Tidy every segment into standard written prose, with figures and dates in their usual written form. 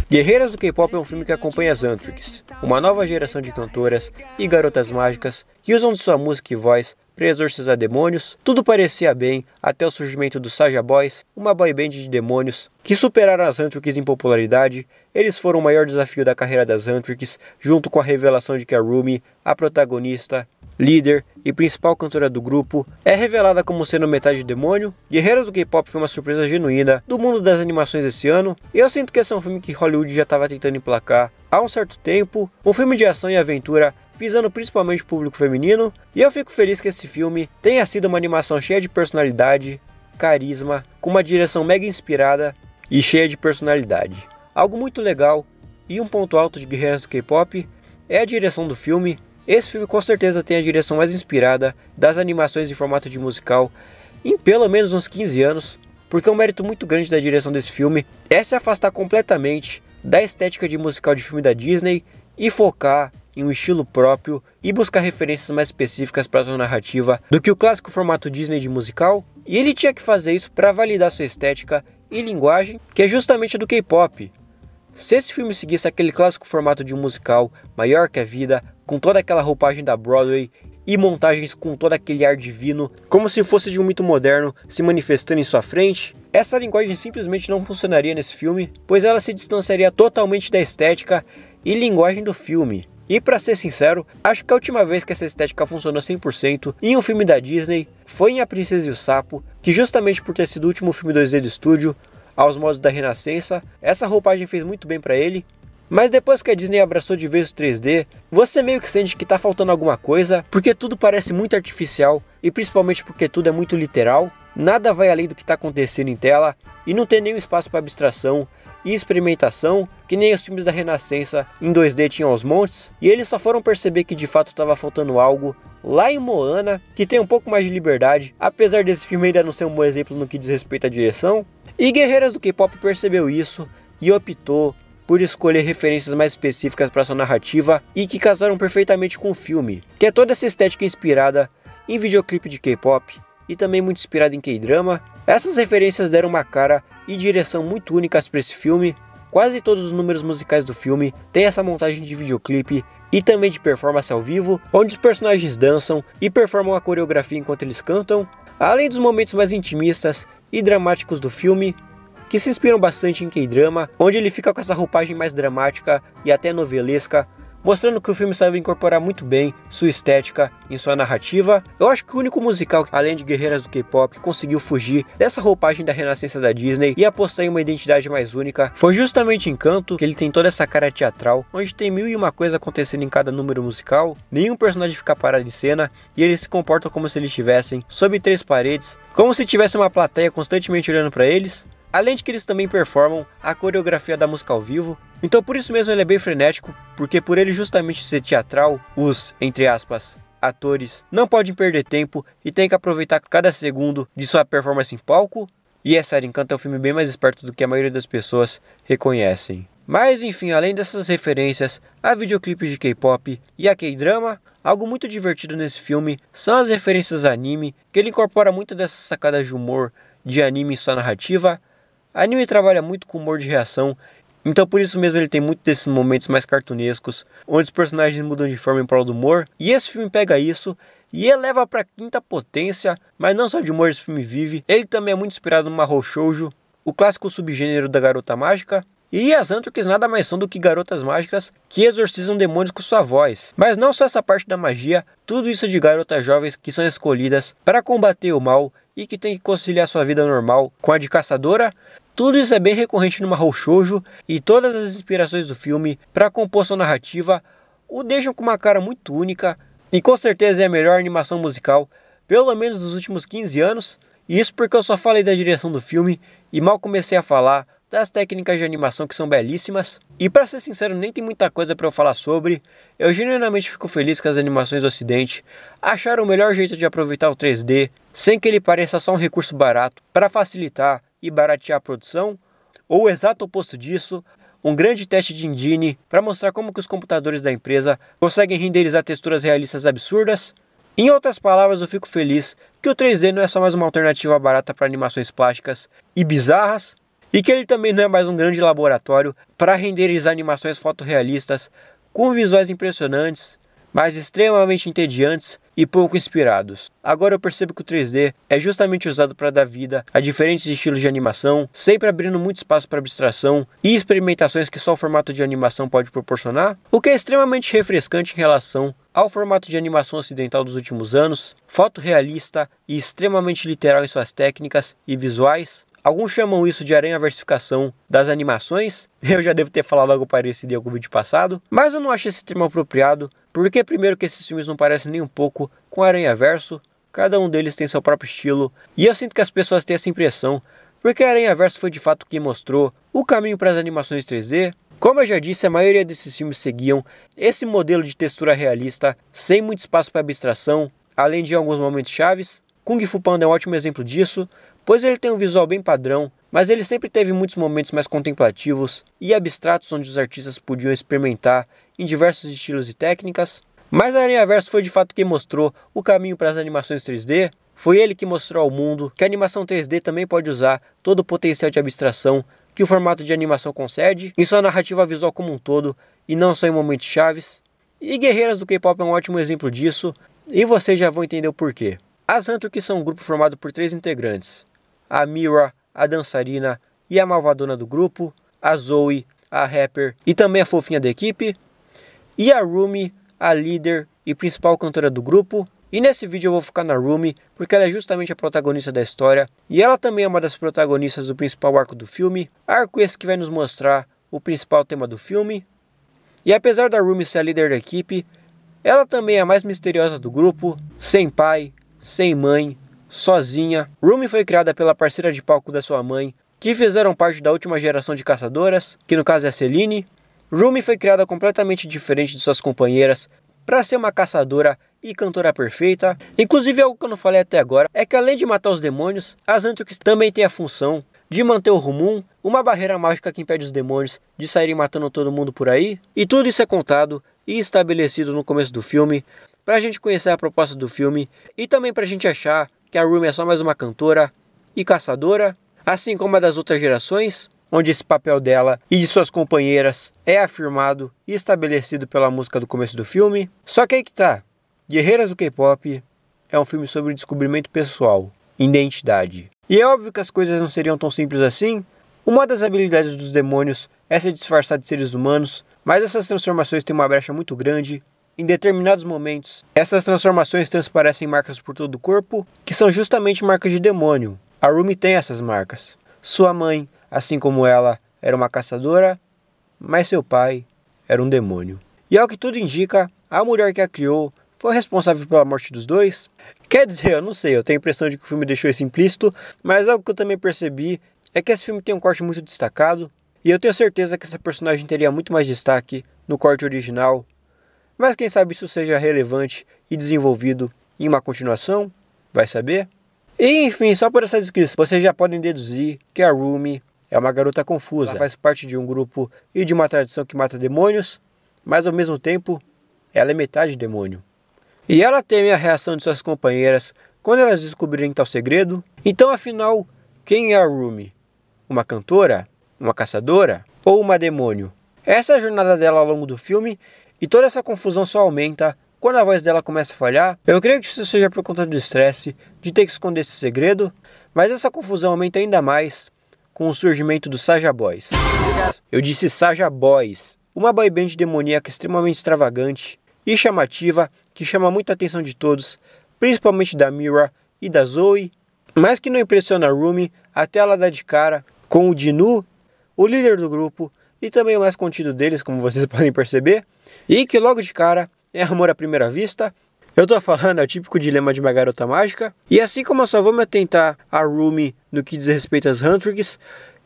Guerreiras do K-pop é um filme que acompanha as Antrix, uma nova geração de cantoras e garotas mágicas que usam de sua música e voz para exorcizar demônios. Tudo parecia bem até o surgimento dos Saja Boys, uma boy band de demônios que superaram as Antrix em popularidade. Eles foram o maior desafio da carreira das Antrix, junto com a revelação de que a Rumi, a protagonista, líder e principal cantora do grupo, é revelada como sendo metade demônio. Guerreiras do K-pop foi uma surpresa genuína do mundo das animações esse ano, e eu sinto que esse é um filme que Hollywood já estava tentando emplacar há um certo tempo, um filme de ação e aventura visando principalmente o público feminino, e eu fico feliz que esse filme tenha sido uma animação cheia de personalidade, carisma, com uma direção mega inspirada e cheia de personalidade. Algo muito legal e um ponto alto de Guerreiras do K-pop é a direção do filme. Esse filme com certeza tem a direção mais inspirada das animações em formato de musical em pelo menos uns 15 anos, porque um mérito muito grande da direção desse filme é se afastar completamente da estética de musical de filme da Disney e focar em um estilo próprio e buscar referências mais específicas para sua narrativa do que o clássico formato Disney de musical, e ele tinha que fazer isso para validar sua estética e linguagem, que é justamente a do K-pop. Se esse filme seguisse aquele clássico formato de um musical maior que a vida, com toda aquela roupagem da Broadway e montagens com todo aquele ar divino, como se fosse de um mito moderno se manifestando em sua frente, essa linguagem simplesmente não funcionaria nesse filme, pois ela se distanciaria totalmente da estética e linguagem do filme. E pra ser sincero, acho que a última vez que essa estética funcionou 100% em um filme da Disney foi em A Princesa e o Sapo, que justamente por ter sido o último filme 2D do estúdio, aos modos da Renascença, essa roupagem fez muito bem pra ele. Mas depois que a Disney abraçou de vez o 3D, você meio que sente que tá faltando alguma coisa, porque tudo parece muito artificial, e principalmente porque tudo é muito literal, nada vai além do que tá acontecendo em tela, e não tem nenhum espaço para abstração e experimentação, que nem os filmes da Renascença em 2D tinham aos montes, e eles só foram perceber que de fato estava faltando algo lá em Moana, que tem um pouco mais de liberdade, apesar desse filme ainda não ser um bom exemplo no que diz respeito à direção. E Guerreiras do K-pop percebeu isso e optou por escolher referências mais específicas para sua narrativa e que casaram perfeitamente com o filme, que é toda essa estética inspirada em videoclipe de K-pop e também muito inspirada em K-drama. Essas referências deram uma cara e direção muito únicas para esse filme. Quase todos os números musicais do filme têm essa montagem de videoclipe e também de performance ao vivo, onde os personagens dançam e performam a coreografia enquanto eles cantam, além dos momentos mais intimistas e dramáticos do filme, que se inspiram bastante em K-drama, onde ele fica com essa roupagem mais dramática e até novelesca, mostrando que o filme sabe incorporar muito bem sua estética em sua narrativa. Eu acho que o único musical, além de Guerreiras do K-pop, que conseguiu fugir dessa roupagem da Renascença da Disney e apostar em uma identidade mais única foi justamente Encanto, que ele tem toda essa cara teatral, onde tem mil e uma coisa acontecendo em cada número musical, nenhum personagem fica parado em cena e eles se comportam como se eles estivessem sob 3 paredes, como se tivesse uma plateia constantemente olhando para eles. Além de que eles também performam a coreografia da música ao vivo, então por isso mesmo ele é bem frenético, porque por ele justamente ser teatral, os, entre aspas, atores não podem perder tempo e tem que aproveitar cada segundo de sua performance em palco, e é sério, Encanto é um filme bem mais esperto do que a maioria das pessoas reconhecem. Mas enfim, além dessas referências a videoclipes de K-pop e a K-drama, algo muito divertido nesse filme são as referências a anime, que ele incorpora muito dessas sacadas de humor de anime em sua narrativa. Anime trabalha muito com humor de reação, então por isso mesmo ele tem muito desses momentos mais cartunescos, onde os personagens mudam de forma em prol do humor, e esse filme pega isso e eleva para quinta potência. Mas não só de humor esse filme vive, ele também é muito inspirado no Mahou Shoujo, o clássico subgênero da garota mágica, e as Antrix nada mais são do que garotas mágicas que exorcizam demônios com sua voz. Mas não só essa parte da magia, tudo isso de garotas jovens que são escolhidas para combater o mal e que tem que conciliar sua vida normal com a de caçadora. Tudo isso é bem recorrente no Mahou Shoujo, e todas as inspirações do filme para compor sua narrativa o deixam com uma cara muito única, e com certeza é a melhor animação musical, pelo menos dos últimos 15 anos, e isso porque eu só falei da direção do filme e mal comecei a falar das técnicas de animação que são belíssimas. E para ser sincero, nem tem muita coisa para eu falar sobre. Eu genuinamente fico feliz que as animações do Ocidente acharam o melhor jeito de aproveitar o 3D, sem que ele pareça só um recurso barato para facilitar e baratear a produção, ou o exato oposto disso, um grande teste de engine para mostrar como que os computadores da empresa conseguem renderizar texturas realistas absurdas. Em outras palavras, eu fico feliz que o 3D não é só mais uma alternativa barata para animações plásticas e bizarras, e que ele também não é mais um grande laboratório para renderizar animações fotorrealistas com visuais impressionantes, mas extremamente entediantes e pouco inspirados. Agora eu percebo que o 3D é justamente usado para dar vida a diferentes estilos de animação, sempre abrindo muito espaço para abstração e experimentações que só o formato de animação pode proporcionar, o que é extremamente refrescante em relação ao formato de animação ocidental dos últimos anos, fotorrealista e extremamente literal em suas técnicas e visuais. Alguns chamam isso de aranha-versificação das animações, eu já devo ter falado algo parecido em algum vídeo passado, mas eu não acho esse termo apropriado, porque primeiro que esses filmes não parecem nem um pouco com Aranha-Verso, cada um deles tem seu próprio estilo, e eu sinto que as pessoas têm essa impressão, porque Aranha-Verso foi de fato quem mostrou o caminho para as animações 3D. Como eu já disse, a maioria desses filmes seguiam esse modelo de textura realista, sem muito espaço para abstração, além de alguns momentos chaves. Kung Fu Panda é um ótimo exemplo disso, pois ele tem um visual bem padrão, mas ele sempre teve muitos momentos mais contemplativos e abstratos onde os artistas podiam experimentar em diversos estilos e técnicas. Mas a Aranha-Verso foi de fato quem mostrou o caminho para as animações 3D, foi ele que mostrou ao mundo que a animação 3D também pode usar todo o potencial de abstração que o formato de animação concede em sua narrativa visual como um todo e não só em momentos chaves. E Guerreiras do K-pop é um ótimo exemplo disso, e vocês já vão entender o porquê. As Hantuki são um grupo formado por 3 integrantes: a Mira, a dançarina e a malvadona do grupo, a Zoe, a rapper e também a fofinha da equipe, e a Rumi, a líder e principal cantora do grupo. E nesse vídeo eu vou focar na Rumi, porque ela é justamente a protagonista da história, e ela também é uma das protagonistas do principal arco do filme, arco esse que vai nos mostrar o principal tema do filme. E apesar da Rumi ser a líder da equipe, ela também é a mais misteriosa do grupo, sem pai, sem mãe, sozinha. Rumi foi criada pela parceira de palco da sua mãe, que fizeram parte da última geração de caçadoras, que no caso é a Celine. Rumi foi criada completamente diferente de suas companheiras para ser uma caçadora e cantora perfeita. Inclusive, algo que eu não falei até agora é que além de matar os demônios, as Hantuki também têm a função de manter o Rumum, uma barreira mágica que impede os demônios de saírem matando todo mundo por aí. E tudo isso é contado e estabelecido no começo do filme, para a gente conhecer a proposta do filme e também para a gente achar que a Rumi é só mais uma cantora e caçadora, assim como a das outras gerações, onde esse papel dela e de suas companheiras é afirmado e estabelecido pela música do começo do filme. Só que aí que tá, Guerreiras do K-pop é um filme sobre descobrimento pessoal, identidade. E é óbvio que as coisas não seriam tão simples assim. Uma das habilidades dos demônios é se disfarçar de seres humanos, mas essas transformações têm uma brecha muito grande. Em determinados momentos, essas transformações transparecem marcas por todo o corpo, que são justamente marcas de demônio. A Rumi tem essas marcas. Sua mãe, assim como ela, era uma caçadora, mas seu pai era um demônio. E ao que tudo indica, a mulher que a criou foi responsável pela morte dos dois. Quer dizer, eu não sei, eu tenho a impressão de que o filme deixou isso implícito, mas algo que eu também percebi é que esse filme tem um corte muito destacado, e eu tenho certeza que essa personagem teria muito mais destaque no corte original. Mas quem sabe isso seja relevante e desenvolvido em uma continuação, vai saber? E enfim, só por essa descrição, vocês já podem deduzir que a Rumi é uma garota confusa. Ela faz parte de um grupo e de uma tradição que mata demônios, mas ao mesmo tempo, ela é metade demônio. E ela teme a reação de suas companheiras quando elas descobrirem tal segredo. Então, afinal, quem é a Rumi? Uma cantora? Uma caçadora? Ou uma demônio? Essa é a jornada dela ao longo do filme, e toda essa confusão só aumenta quando a voz dela começa a falhar. Eu creio que isso seja por conta do estresse de ter que esconder esse segredo, mas essa confusão aumenta ainda mais com o surgimento dos Saja Boys. Eu disse Saja Boys, uma boy band demoníaca extremamente extravagante e chamativa, que chama muita atenção de todos, principalmente da Mira e da Zoe, mas que não impressiona a Rumi até ela dar de cara com o Jinu, o líder do grupo, e também o mais contido deles, como vocês podem perceber, e que logo de cara é amor à primeira vista. Eu tô falando, é o típico dilema de uma garota mágica. E assim como eu só vou me atentar a Rumi no que diz respeito às Huntrix,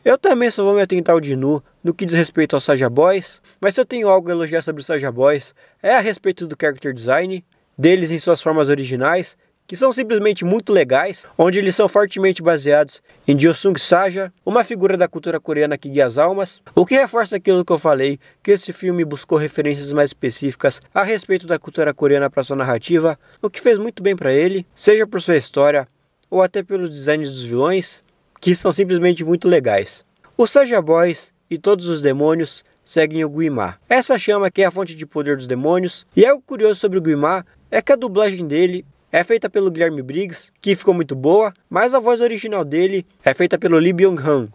eu também só vou me atentar ao Jinu no que diz respeito aos Saja Boys. Mas se eu tenho algo a elogiar sobre os Saja Boys, é a respeito do character design deles em suas formas originais, que são simplesmente muito legais, onde eles são fortemente baseados em Josung Saja, uma figura da cultura coreana que guia as almas, o que reforça aquilo que eu falei, que esse filme buscou referências mais específicas a respeito da cultura coreana para sua narrativa, o que fez muito bem para ele, seja por sua história, ou até pelos designs dos vilões, que são simplesmente muito legais. Os Saja Boys e todos os demônios seguem o Guimá. Essa chama que é a fonte de poder dos demônios. E algo curioso sobre o Guimá é que a dublagem dele é feita pelo Guilherme Briggs, que ficou muito boa, mas a voz original dele é feita pelo Lee Byung-hun,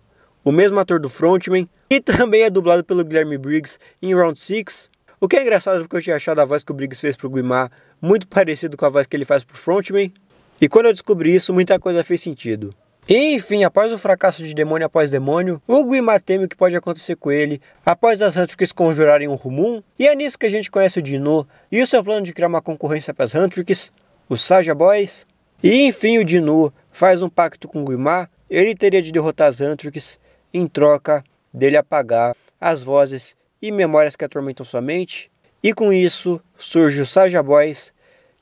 o mesmo ator do Frontman, e também é dublado pelo Guilherme Briggs em Round 6. O que é engraçado porque eu tinha achado a voz que o Briggs fez pro Guimá muito parecido com a voz que ele faz pro Frontman, e quando eu descobri isso, muita coisa fez sentido. E enfim, após o fracasso de Demônio após Demônio, o Guimá teme o que pode acontecer com ele após as Huntrix conjurarem um Rumum, e é nisso que a gente conhece o Dinu e o seu plano de criar uma concorrência para as Huntrix, os Saja Boys. E enfim, o Dinu faz um pacto com o Guimá. Ele teria de derrotar as Huntrix em troca dele apagar as vozes e memórias que atormentam sua mente. E com isso surge os Saja Boys,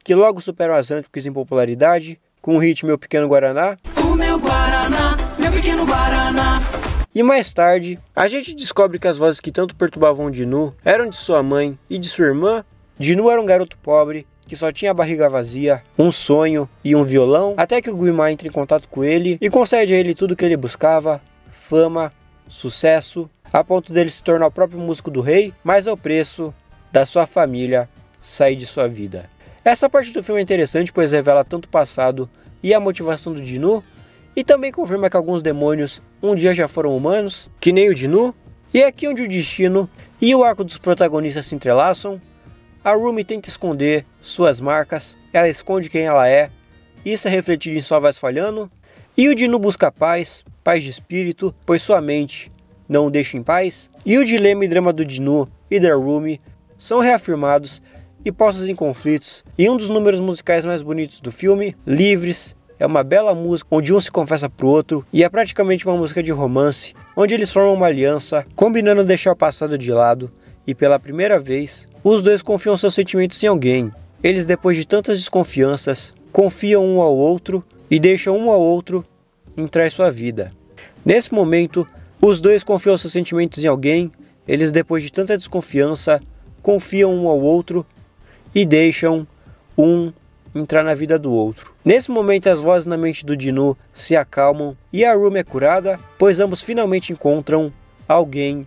que logo superam as Huntrix em popularidade com o hit Meu Pequeno Guaraná. O meu Guaraná, meu pequeno Guaraná. E mais tarde, a gente descobre que as vozes que tanto perturbavam o Dinu eram de sua mãe e de sua irmã. Dinu era um garoto pobre que só tinha a barriga vazia, um sonho e um violão, até que o Guimá entra em contato com ele e concede a ele tudo que ele buscava: fama, sucesso, a ponto dele se tornar o próprio músico do rei, mas ao preço da sua família sair de sua vida. Essa parte do filme é interessante, pois revela tanto o passado e a motivação do Dinu, e também confirma que alguns demônios um dia já foram humanos, que nem o Dinu. E é aqui onde o destino e o arco dos protagonistas se entrelaçam. A Rumi tenta esconder suas marcas, ela esconde quem ela é, isso é refletido em sua voz falhando. E o Dinu busca paz de espírito, pois sua mente não o deixa em paz. E o dilema e drama do Dinu e da Rumi são reafirmados e postos em conflitos. E um dos números musicais mais bonitos do filme, Livres, é uma bela música onde um se confessa pro outro, e é praticamente uma música de romance, onde eles formam uma aliança, combinando deixar o passado de lado, e pela primeira vez, os dois confiam seus sentimentos em alguém. Eles, depois de tantas desconfianças, confiam um ao outro e deixam um ao outro entrar em sua vida. Nesse momento, os dois confiam seus sentimentos em alguém, eles, depois de tanta desconfiança, confiam um ao outro e deixam um entrar na vida do outro. Nesse momento, as vozes na mente do Dinu se acalmam e a Rumi é curada, pois ambos finalmente encontram alguém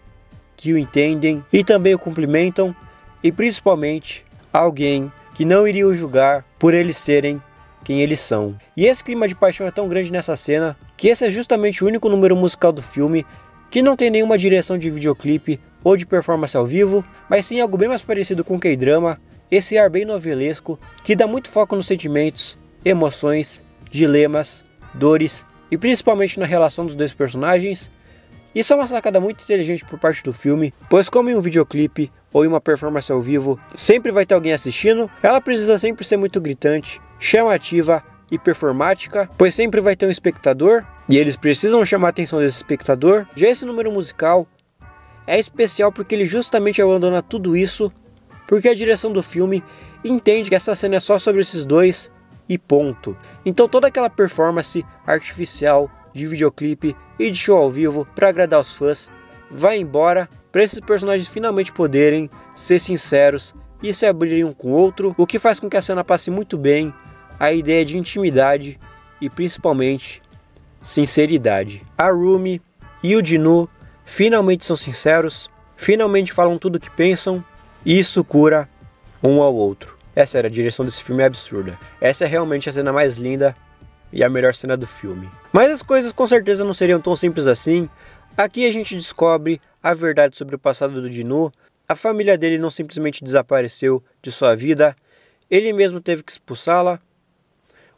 que o entendem e também o cumprimentam, e principalmente alguém que não iria o julgar por eles serem quem eles são. E esse clima de paixão é tão grande nessa cena que esse é justamente o único número musical do filme que não tem nenhuma direção de videoclipe ou de performance ao vivo, mas sim algo bem mais parecido com K-drama, esse ar bem novelesco que dá muito foco nos sentimentos, emoções, dilemas, dores e principalmente na relação dos dois personagens. Isso é uma sacada muito inteligente por parte do filme, pois como em um videoclipe ou em uma performance ao vivo sempre vai ter alguém assistindo, ela precisa sempre ser muito gritante, chamativa e performática, pois sempre vai ter um espectador e eles precisam chamar a atenção desse espectador. Já esse número musical é especial porque ele justamente abandona tudo isso, porque a direção do filme entende que essa cena é só sobre esses dois e ponto. Então toda aquela performance artificial de videoclipe e de show ao vivo para agradar os fãs vai embora, para esses personagens finalmente poderem ser sinceros e se abrirem um com o outro, o que faz com que a cena passe muito bem a ideia de intimidade e principalmente sinceridade. A Rumi e o Dinu finalmente são sinceros, finalmente falam tudo o que pensam, e isso cura um ao outro. Essa era a direção desse filme, é absurda. Essa é realmente a cena mais linda e a melhor cena do filme. Mas as coisas com certeza não seriam tão simples assim. Aqui a gente descobre a verdade sobre o passado do Dinu. A família dele não simplesmente desapareceu de sua vida, ele mesmo teve que expulsá-la.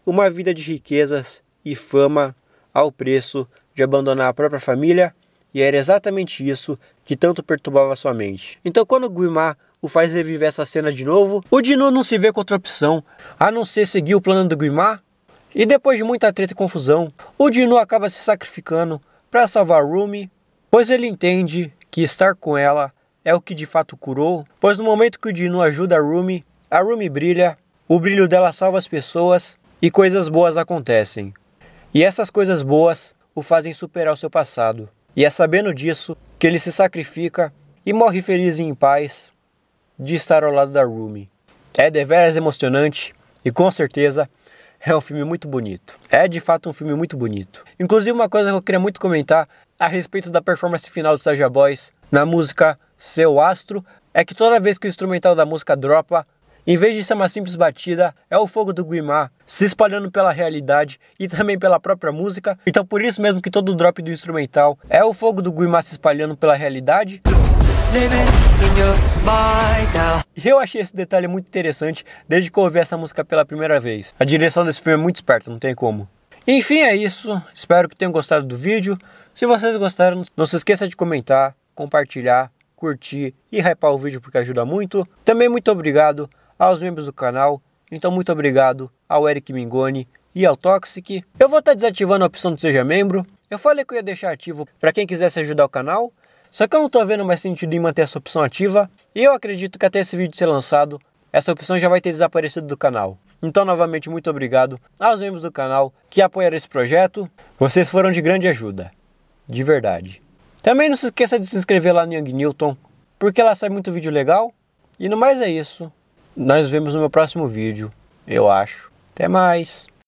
Uma vida de riquezas e fama ao preço de abandonar a própria família, e era exatamente isso que tanto perturbava sua mente. Então quando o Guimá o faz reviver essa cena de novo, o Dinu não se vê com outra opção a não ser seguir o plano do Guimá. E depois de muita treta e confusão, o Dinu acaba se sacrificando para salvar a Rumi, pois ele entende que estar com ela é o que de fato curou, pois no momento que o Dinu ajuda a Rumi brilha, o brilho dela salva as pessoas e coisas boas acontecem. E essas coisas boas o fazem superar o seu passado. E é sabendo disso que ele se sacrifica e morre feliz e em paz de estar ao lado da Rumi. É deveras emocionante e com certeza é um filme muito bonito. É de fato um filme muito bonito. Inclusive uma coisa que eu queria muito comentar a respeito da performance final do Soulja Boys na música Seu Astro é que toda vez que o instrumental da música dropa, em vez de ser uma simples batida, é o fogo do Guimá se espalhando pela realidade e também pela própria música. Então por isso mesmo que todo o drop do instrumental é o fogo do Guimá se espalhando pela realidade. E eu achei esse detalhe muito interessante desde que eu ouvi essa música pela primeira vez. A direção desse filme é muito esperta, não tem como. Enfim, é isso. Espero que tenham gostado do vídeo. Se vocês gostaram, não se esqueça de comentar, compartilhar, curtir e hypar o vídeo porque ajuda muito. Também muito obrigado aos membros do canal. Então muito obrigado ao Eric Mingoni e ao Toxic. Eu vou estar desativando a opção de Seja Membro. Eu falei que eu ia deixar ativo para quem quisesse ajudar o canal. Só que eu não estou vendo mais sentido em manter essa opção ativa. E eu acredito que até esse vídeo ser lançado, essa opção já vai ter desaparecido do canal. Então novamente muito obrigado aos membros do canal que apoiaram esse projeto. Vocês foram de grande ajuda. De verdade. Também não se esqueça de se inscrever lá no Young Newton, porque lá sai muito vídeo legal. E no mais é isso. Nós vemos no meu próximo vídeo, eu acho. Até mais.